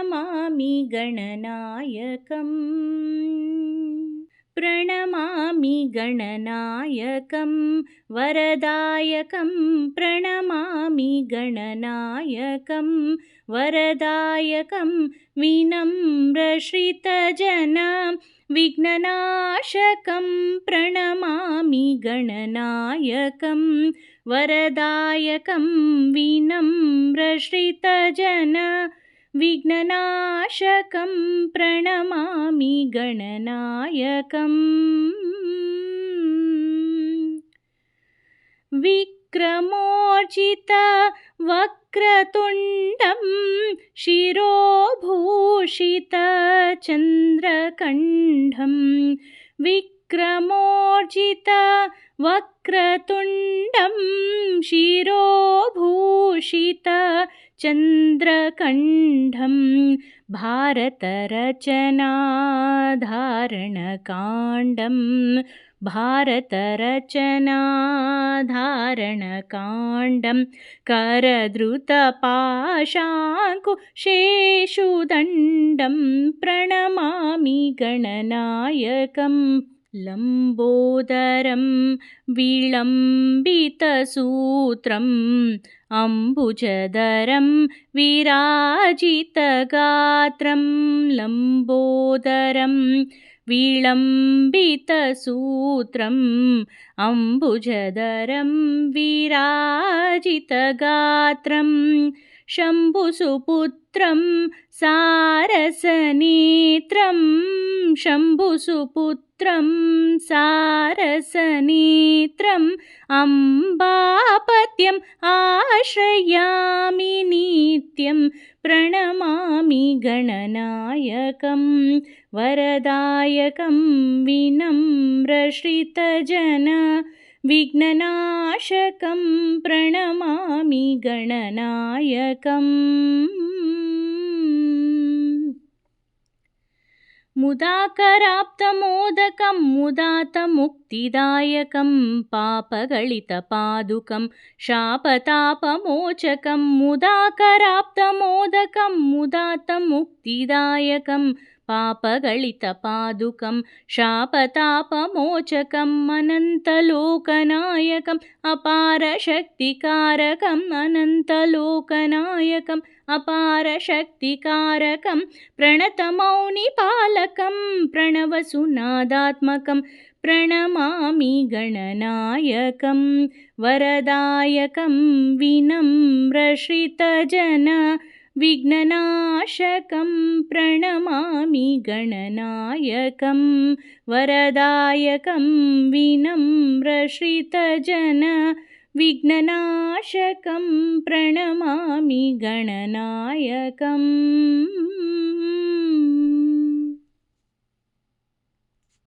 प्रणमामि गणनायकम् प्रणमामि गणनायकं वरदायकं प्रणमामि गणनायकं वरदायकं विनम्रश्रितजन विघ्ननाशकं प्रणमामि गणनायकं वरदायकं विनम्रश्रितजन विघ्ननाशकं प्रणमामि गणनायकम् विक्रमोर्जित वक्रतुण्डं शिरोभूषित चन्द्रकण्ठं विक्रमोर्जित वक्रतुण्डं शिरोभूषित चन्द्रकण्ठं भारतरचनाधारणकाण्डं भारतरचनाधारणकाण्डं करधृतपाशाङ्कुशेषुदण्डं प्रणमामि गणनायकम् लम्बोदरं विलम्बितसूत्रम् अम्बुजधरं विराजितगात्रं लम्बोदरं विलम्बितसूत्रम् अम्बुजधरं विराजितगात्रं शम्भुसुपुत्रं सारसनेत्रं शम्भुसुपुत्रं सारसनेत्रम् अम्बापत्यम् आश्रयामि नित्यं प्रणमामि गणनायकं वरदायकं विनम्रश्रितजन विघ्ननाशकं प्रणमामि गणनायकम् मुदाकराप्तमोदकं मुदातमुक्तिदायकं पापगलितपादुकं शापतापमोचकं मुदाकराप्तमोदकं मुदातमुक्तिदायकं पापगलितपादुकं शापतापमोचकम् अनन्तलोकनायकम् अपारशक्तिकारकम् अनन्तलोकनायकम् अपारशक्तिकारकं प्रणतमौनिपालकं प्रणवसुनादात्मकं प्रणमामि गणनायकं वरदायकं विनम्रश्रितजन विघ्ननाशकं प्रणमामि गणनायकं वरदायकं विनम्रश्रितजन विघ्ननाशकं प्रणमामि गणनायकम्।